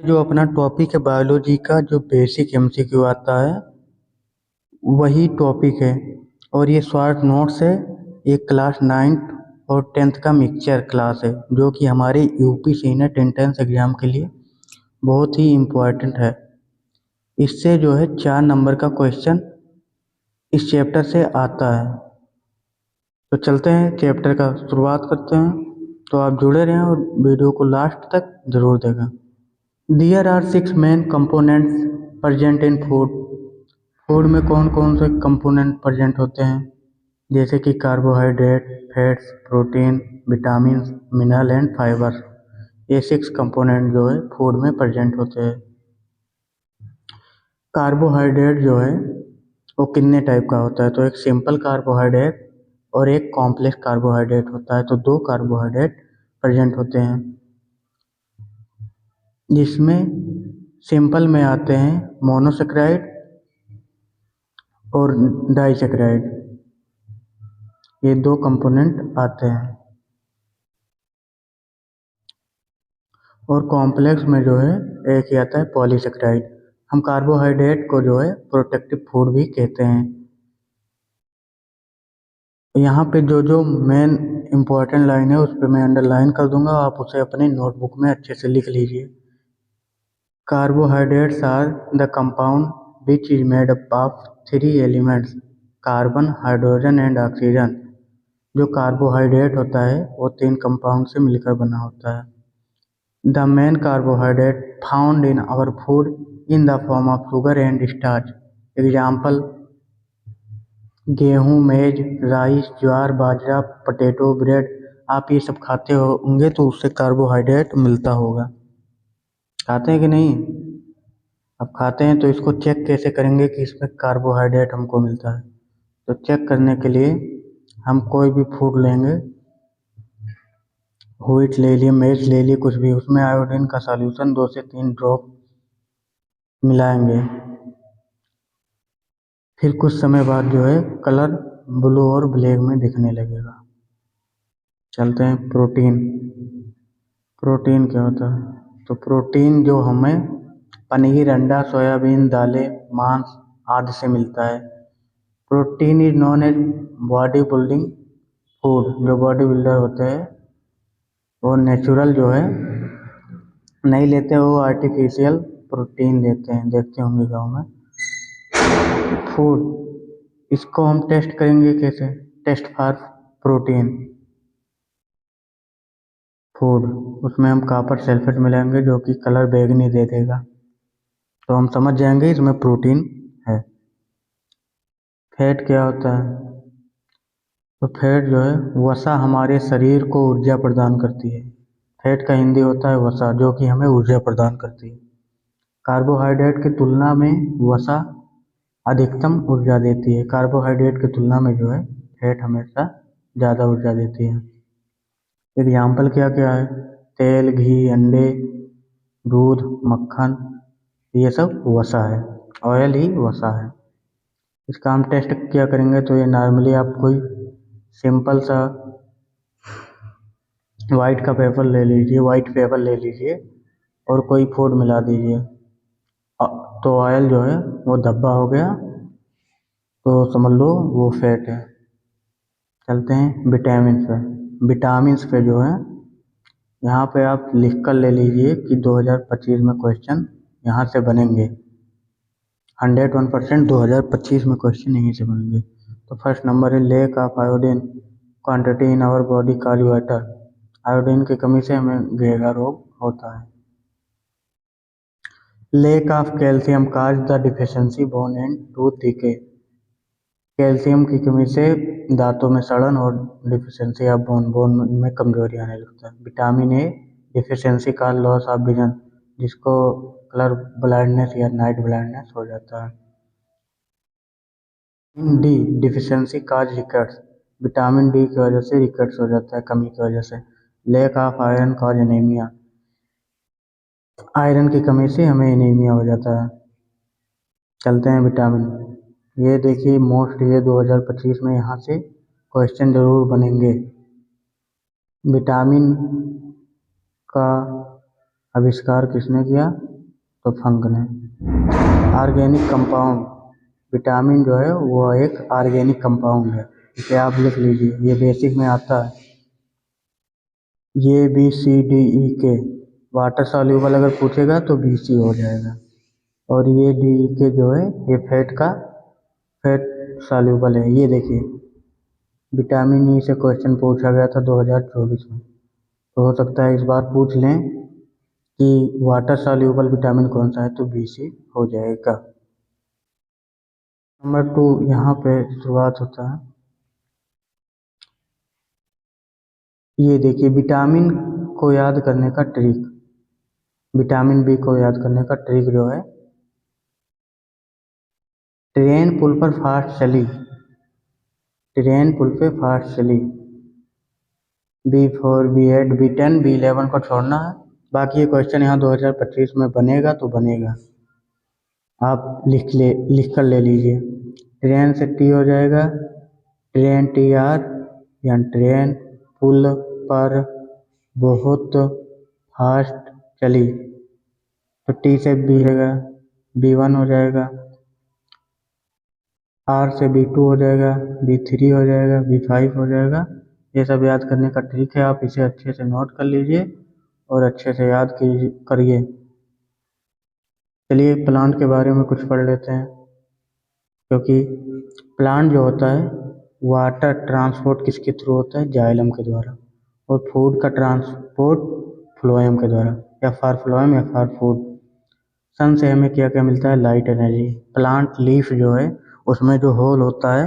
जो अपना टॉपिक है बायोलॉजी का जो बेसिक एमसीक्यू आता है वही टॉपिक है। और ये शॉर्ट नोट्स है। ये क्लास 9th और 10th का मिक्सचर क्लास है जो कि हमारे यूपी सीनियर एंट्रेंस एग्जाम के लिए बहुत ही इम्पोर्टेंट है। इससे जो है 4 नंबर का क्वेश्चन इस चैप्टर से आता है। तो चलते हैं चैप्टर का शुरुआत करते हैं। तो आप जुड़े रहें और वीडियो को लास्ट तक जरूर देखें। There are 6 main components present in food। Food में कौन कौन से कंपोनेंट प्रेजेंट होते हैं, जैसे कि carbohydrate, fats, protein, vitamin, mineral and fibre. ये 6 कंपोनेंट जो है फूड में प्रेजेंट होते हैं। कार्बोहाइड्रेट जो है वो कितने टाइप का होता है, तो एक सिंपल कार्बोहाइड्रेट और एक कॉम्प्लेक्स कार्बोहाइड्रेट होता है। तो 2 कार्बोहाइड्रेट प्रेजेंट होते हैं, जिसमें सिंपल में आते हैं मोनोसेक्राइड और डाइसेक्राइड। ये 2 कंपोनेंट आते हैं। और कॉम्प्लेक्स में जो है एक ही आता है पॉलीसेक्राइड। हम कार्बोहाइड्रेट को जो है प्रोटेक्टिव फूड भी कहते हैं। यहाँ पे जो जो मेन इम्पोर्टेंट लाइन है उस पर मैं अंडरलाइन कर दूंगा, आप उसे अपनी नोटबुक में अच्छे से लिख लीजिए। Carbohydrates are the compound which is made up of 3 elements, carbon, hydrogen and oxygen. जो कार्बोहाइड्रेट होता है वो 3 कंपाउंड से मिलकर बना होता है। The main carbohydrate found in our food in the form of sugar and starch. Example: गेहूँ, मेज, राइस, ज्वार, बाजरा, पोटैटो, ब्रेड। आप ये सब खाते होंगे तो उससे कार्बोहाइड्रेट मिलता होगा। खाते हैं कि नहीं? अब खाते हैं तो इसको चेक कैसे करेंगे कि इसमें कार्बोहाइड्रेट हमको मिलता है। तो चेक करने के लिए हम कोई भी फूड लेंगे, व्हीट ले लिए, मेज ले लिए, कुछ भी, उसमें आयोडीन का सॉल्यूशन 2 से 3 ड्रॉप मिलाएंगे। फिर कुछ समय बाद जो है कलर ब्लू और ब्लैक में दिखने लगेगा। चलते हैं प्रोटीन। प्रोटीन क्या होता है? तो प्रोटीन जो हमें पनीर, अंडा, सोयाबीन, दालें, मांस आदि से मिलता है। Protein is known as body building food. जो बॉडी बिल्डर होते हैं वो नेचुरल जो है नहीं लेते, वो आर्टिफिशियल प्रोटीन लेते हैं, देखते होंगे गाँव में। फूड, इसको हम टेस्ट करेंगे कैसे? टेस्ट फॉर प्रोटीन फूड, उसमें हम कॉपर सल्फेट मिलाएंगे जो कि कलर बैंगनी दे देगा, तो हम समझ जाएंगे इसमें प्रोटीन है। फैट क्या होता है? तो फैट जो है वसा हमारे शरीर को ऊर्जा प्रदान करती है। फैट का हिंदी होता है वसा, जो कि हमें ऊर्जा प्रदान करती है। कार्बोहाइड्रेट की तुलना में वसा अधिकतम ऊर्जा देती है। कार्बोहाइड्रेट की तुलना में जो है फैट हमेशा ज़्यादा ऊर्जा देती है। एग्जाम्पल क्या क्या है? तेल, घी, अंडे, दूध, मक्खन, ये सब वसा है। ऑयल ही वसा है। इसका हम टेस्ट क्या करेंगे? तो ये नॉर्मली आप कोई सिंपल सा वाइट का पेपर ले लीजिए, वाइट पेपर ले लीजिए और कोई फूड मिला दीजिए, तो ऑयल जो है वो धब्बा हो गया, तो समझ लो वो फैट है। चलते हैं विटामिन पे। विटामिन पे जो है यहाँ पे आप लिख कर ले लीजिए कि 2025 में क्वेश्चन यहाँ से बनेंगे। 101% 2025 में क्वेश्चन यहीं से बनेंगे। तो फर्स्ट नंबर है lack of iodine quantity in our body called water. Iodine की कमी से हमें घेगा रोग होता है। Lack of calcium cause the deficiency bone and tooth decay. Calcium की कमी से दांतों में सड़न और डिफिशियंसी ऑफ बोन में कमजोरी आने लगता है। विटामिन ए डिफिशियंसी का लॉस ऑफ विजन, जिसको कलर ब्लाइंडनेस या नाइट ब्लाइंडनेस हो जाता है। डी डिफिशियंसी काज रिकेट्स, विटामिन डी की वजह से रिकेट्स हो जाता है, कमी की वजह से। Lack of iron cause anaemia, iron की कमी से हमें एनीमिया हो जाता है। चलते हैं विटामिन। ये देखिए मोस्ट, ये 2025 में यहाँ से क्वेश्चन जरूर बनेंगे। विटामिन का आविष्कार किसने किया? तो फंगन है। ऑर्गेनिक कंपाउंड, विटामिन जो है वो एक ऑर्गेनिक कंपाउंड है, इसे आप लिख लीजिए, ये बेसिक में आता है। ये बी सी डी ई के, वाटर सॉल्यूबल अगर पूछेगा तो बी सी हो जाएगा। और ये डी ई के जो है ये फैट सॉल्यूबल है। ये देखिए विटामिन ई से क्वेश्चन पूछा गया था 2024 में, तो हो सकता है इस बार पूछ लें कि वाटर सॉल्यूबल विटामिन कौन सा है, तो बी सी हो जाएगा। नंबर 2 यहाँ पे शुरुआत होता है। ये देखिए विटामिन को याद करने का ट्रिक, विटामिन बी को याद करने का ट्रिक जो है, ट्रेन पुल पर फास्ट चली, ट्रेन पुल पे फास्ट चली, B4 B8 B10 B11 को छोड़ना है। बाकी ये क्वेश्चन यहाँ 2025 में बनेगा तो बनेगा, आप लिख कर ले लीजिए। ट्रेन से टी हो जाएगा, ट्रेन टी आर, या ट्रेन पुल पर बहुत फास्ट चली, तो टी से बी रहेगा, B1 हो जाएगा, आर से B2 हो जाएगा, B3 हो जाएगा, B5 हो जाएगा। ये सब याद करने का ट्रिक है, आप इसे अच्छे से नोट कर लीजिए और अच्छे से याद करिए। चलिए प्लांट के बारे में कुछ पढ़ लेते हैं, क्योंकि प्लांट जो होता है वाटर ट्रांसपोर्ट किसके थ्रू होता है, जाइलम के द्वारा, और फूड का ट्रांसपोर्ट फ्लोएम के द्वारा, या फॉर फ्लोएम या फॉर फूड। सन से हमें क्या क्या मिलता है, लाइट एनर्जी। प्लांट लीफ जो है उसमें जो होल होता है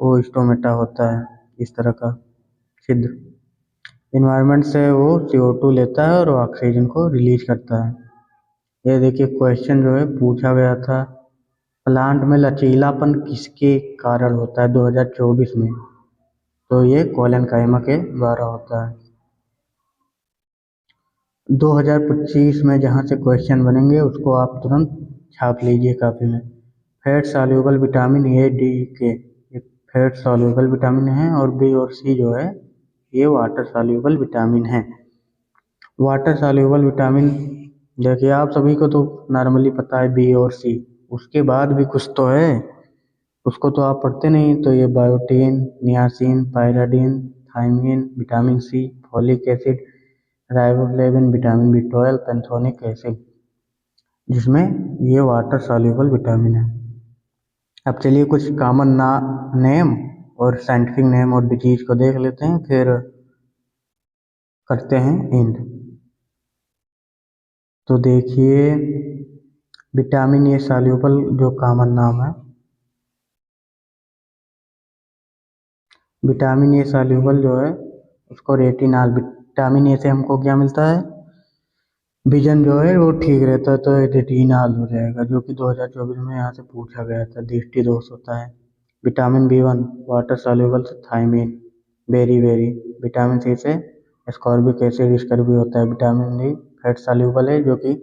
वो स्टोमेटा होता है, इस तरह का छिद्र। इन्वायरमेंट से वो CO2 लेता है और ऑक्सीजन को रिलीज करता है। ये देखिए क्वेश्चन जो है पूछा गया था, प्लांट में लचीलापन किसके कारण होता है 2024 में, तो ये कोलेनकाइमा के द्वारा होता है। 2025 में जहाँ से क्वेश्चन बनेंगे उसको आप तुरंत छाप लीजिए कॉपी में। Fat soluble vitamin A D के, ये फैट सॉल्यूबल विटामिन है, और बी और सी जो है ये वाटर सॉल्यूबल विटामिन है। वाटर सॉल्यूबल विटामिन देखिए आप सभी को तो नॉर्मली पता है बी और सी, उसके बाद भी कुछ तो है, उसको तो आप पढ़ते नहीं। तो ये biotin, niacin, pyridine, thiamine, vitamin C, folic acid, riboflavin, vitamin B12, pantothenic acid, जिसमें ये वाटर सॉल्यूबल विटामिन है। अब चलिए कुछ कॉमन नेम और साइंटिफिक नेम और डिजीज को देख लेते हैं, फिर करते हैं एंड। तो देखिए विटामिन ए सॉल्यूबल जो कॉमन नाम है, विटामिन ए सॉल्यूबल जो है उसको रेटिनॉल, विटामिन ए से हमको क्या मिलता है, विजन जो है वो ठीक रहता है, तो रेटिनॉल हो जाएगा, जो कि 2024 में यहाँ से पूछा गया था, दृष्टि दोष होता है। विटामिन B1 वाटर सॉल्यूबल से थायमीन, बेरी विटामिन सी से एस्कॉर्बिक एसिड, इसकर भी होता है। विटामिन डी फैट सॉल्यूबल है, जो कि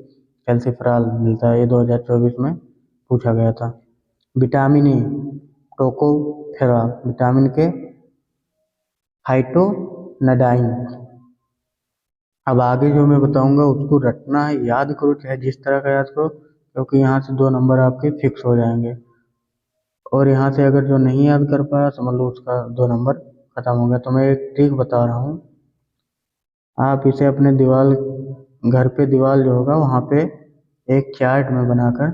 कैल्सिफेरॉल मिलता है, ये 2024 में पूछा गया था। विटामिन ई टोकोफेरॉल, विटामिन के फाइटोनडाइन। अब आगे जो मैं बताऊंगा उसको रटना है, याद करो, चाहे जिस तरह का याद करो, क्योंकि यहाँ से 2 नंबर आपके फिक्स हो जाएंगे। और यहाँ से अगर जो नहीं याद कर पाया समझ लो उसका 2 नंबर खत्म हो गया। तो मैं एक ट्रिक बता रहा हूँ, आप इसे अपने दीवार, घर पे दीवार जो होगा वहाँ पे एक चार्ट में बनाकर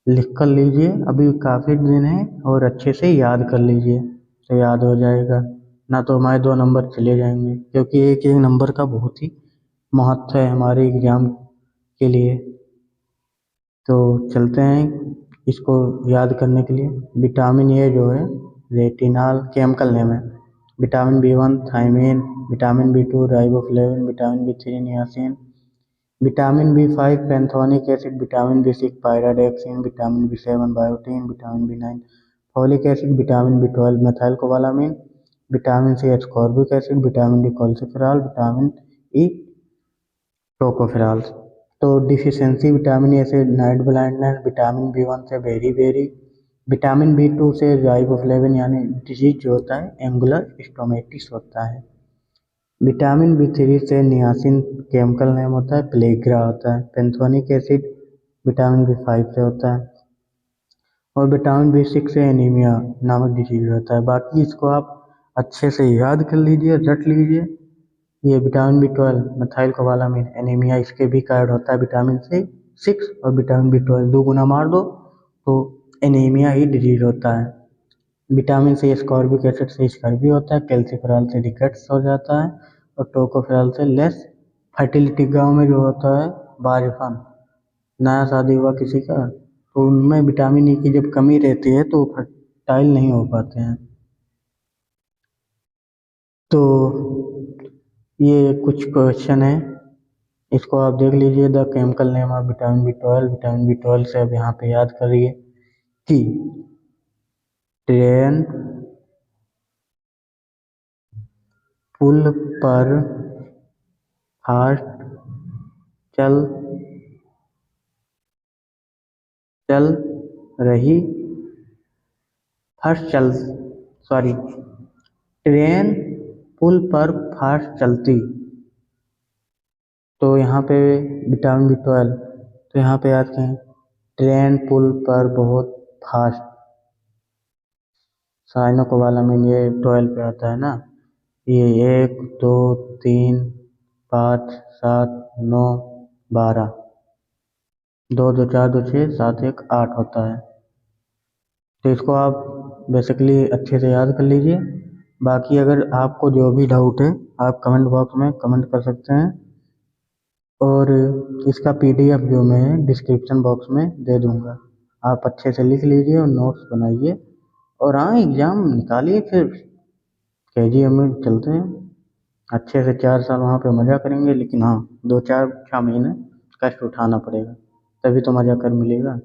लिख कर लीजिए, अभी काफ़ी दिन है, और अच्छे से याद कर लीजिए, तो याद हो जाएगा, ना तो हमारे 2 नंबर चले जाएंगे, क्योंकि एक एक नंबर का बहुत ही महत्व है हमारे एग्जाम के लिए। तो चलते हैं इसको याद करने के लिए। विटामिन ए जो है रेटिनॉल केमिकल नेम है, vitamin B1 thiamine, vitamin B2 riboflavin, vitamin B3 niacin, vitamin B5 pantothenic acid, vitamin B6 pyridoxine, vitamin B7 biotin, vitamin B9 folic acid, vitamin B12 methylcobalamin, vitamin C ascorbic acid, vitamin D cholecalciferol, vitamin E tocopherol. तो deficiency vitamin A से night blindness, vitamin B1 से berry, vitamin B2 से riboflavin, यानी disease जो होता है angular स्टोमेटिस होता है। विटामिन B3 से नियासिन केमिकल नेम होता है, प्लेग्रा होता है। पैंथोनिक एसिड विटामिन B5 से होता है, और विटामिन B6 से एनीमिया नामक डिजीज होता है। बाकी इसको आप अच्छे से याद कर लीजिए, रट लीजिए। ये vitamin B12 methyl cobalamin anaemia, इसके भी कारण होता है विटामिन से 6 और विटामिन B12 दो गुना मार दो तो एनीमिया ही डिजीज होता है। विटामिन से स्कॉर्बिक एसिड से स्कर्वी होता है, कैल्सीफेरॉल से रिकेट्स हो जाता है, और टोकोफेरॉल से लेस फर्टिलिटी। गाँव में जो होता है बाजपन, नया शादी हुआ किसी का, तो उनमें विटामिन ई की जब कमी रहती है तो फर्टाइल नहीं हो पाते हैं। तो ये कुछ क्वेश्चन है, इसको आप देख लीजिए। The chemical name of vitamin B12 से अब यहाँ पे याद करिए कि ट्रेन पुल पर फास्ट चल चल रही फास्ट चल सॉरी ट्रेन पुल पर फास्ट चलती। तो यहाँ पे विटामिन B12, तो यहाँ पे याद करें ट्रेन पुल पर बहुत फास्ट, साइनोकोबालामिन ये 12 पे आता है ना। ये 1 2 3 5 7 9 12, 2 2 4 2 6 7 1 8 होता है। तो इसको आप बेसिकली अच्छे से याद कर लीजिए। बाकी अगर आपको जो भी डाउट है आप कमेंट बॉक्स में कमेंट कर सकते हैं, और इसका PDF जो मैं डिस्क्रिप्शन बॉक्स में दे दूँगा। आप अच्छे से लिख लीजिए और नोट्स बनाइए, और हाँ एग्ज़ाम निकालिए, फिर KGM में चलते हैं। अच्छे से 4 साल वहाँ पे मज़ा करेंगे, लेकिन हाँ 2 4 6 महीने कष्ट उठाना पड़ेगा, तभी तो मज़ा कर मिलेगा।